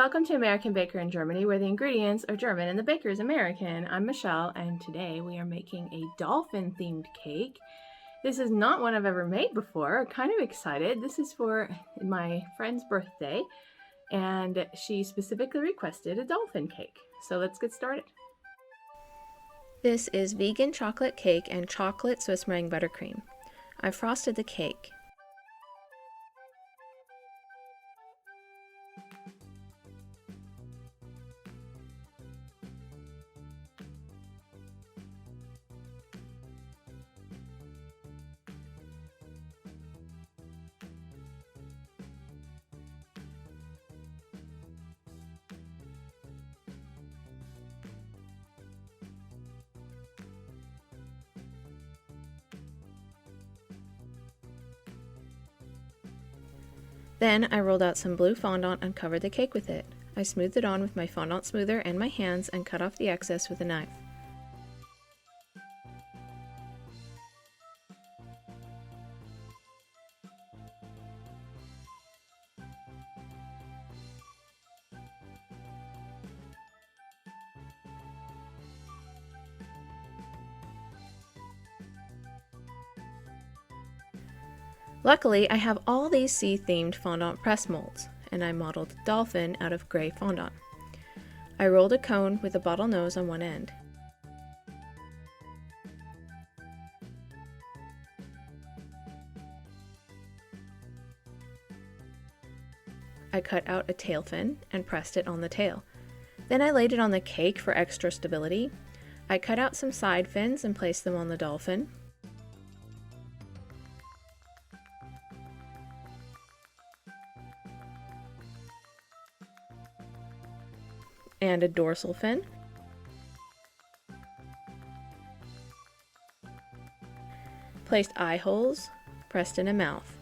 welcome to American Baker in Germany, where the ingredients are German and the baker is American. I'm Michelle, and today we are making a dolphin-themed cake. This is not one I've ever made before. I'm kind of excited. This is for my friend's birthday, and she specifically requested a dolphin cake. So let's get started. This is vegan chocolate cake and chocolate Swiss meringue buttercream. I frosted the cake. Then I rolled out some blue fondant and covered the cake with it. I smoothed it on with my fondant smoother and my hands and cut off the excess with a knife. Luckily, I have all these sea-themed fondant press molds, and I modeled Dolphin out of gray fondant. I rolled a cone with a bottle nose on one end. I cut out a tail fin and pressed it on the tail. Then I laid it on the cake for extra stability. I cut out some side fins and placed them on the dolphin. And a dorsal fin. Placed eye holes, pressed in a mouth.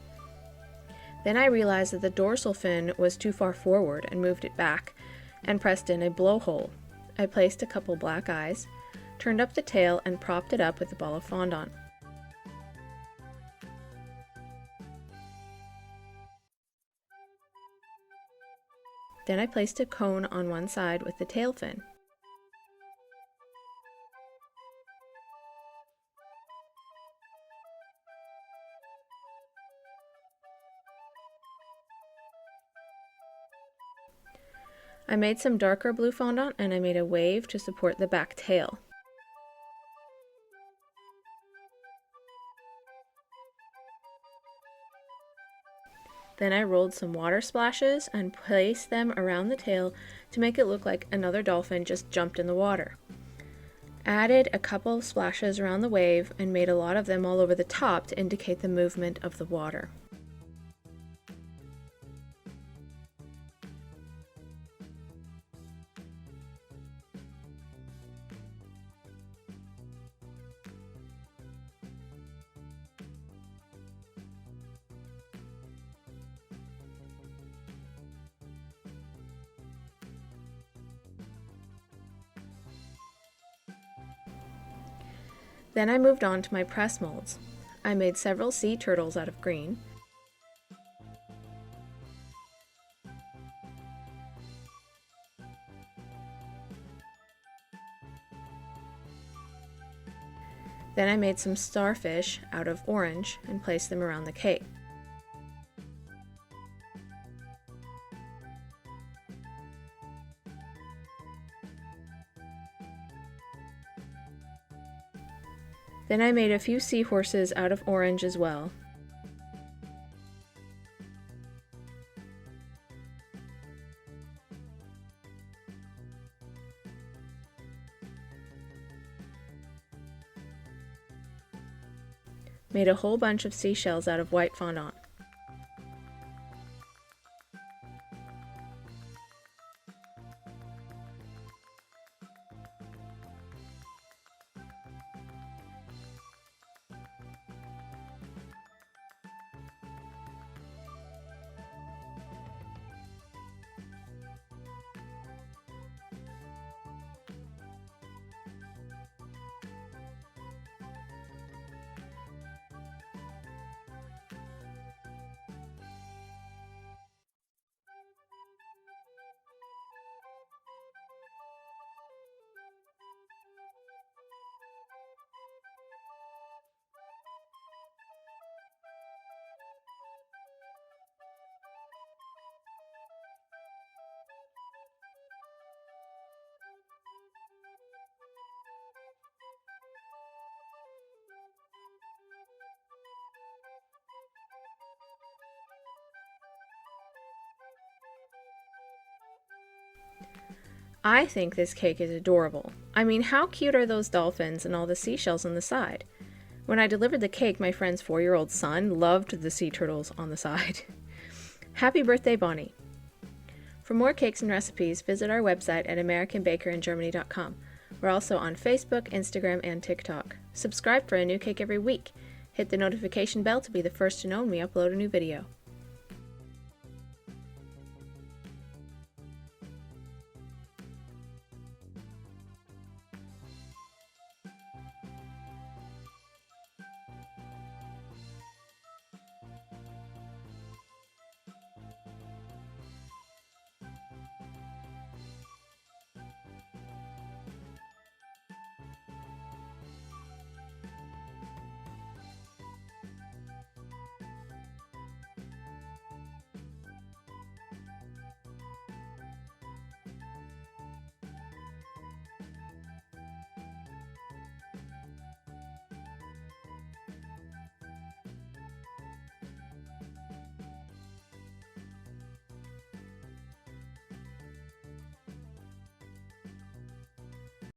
Then I realized that the dorsal fin was too far forward and moved it back and pressed in a blowhole. I placed a couple black eyes, turned up the tail and propped it up with a ball of fondant. Then I placed a cone on one side with the tail fin. I made some darker blue fondant and I made a wave to support the back tail. Then I rolled some water splashes and placed them around the tail to make it look like another dolphin just jumped in the water. Added a couple of splashes around the wave and made a lot of them all over the top to indicate the movement of the water. Then I moved on to my press molds. I made several sea turtles out of green. Then I made some starfish out of orange and placed them around the cake. Then I made a few seahorses out of orange as well. Made a whole bunch of seashells out of white fondant. I think this cake is adorable. I mean, how cute are those dolphins and all the seashells on the side? When I delivered the cake, my friend's 4-year-old son loved the sea turtles on the side. Happy birthday, Bonnie! For more cakes and recipes, visit our website at americanbakerangermany.com. We're also on Facebook, Instagram, and TikTok. Subscribe for a new cake every week. Hit the notification bell to be the first to know when we upload a new video.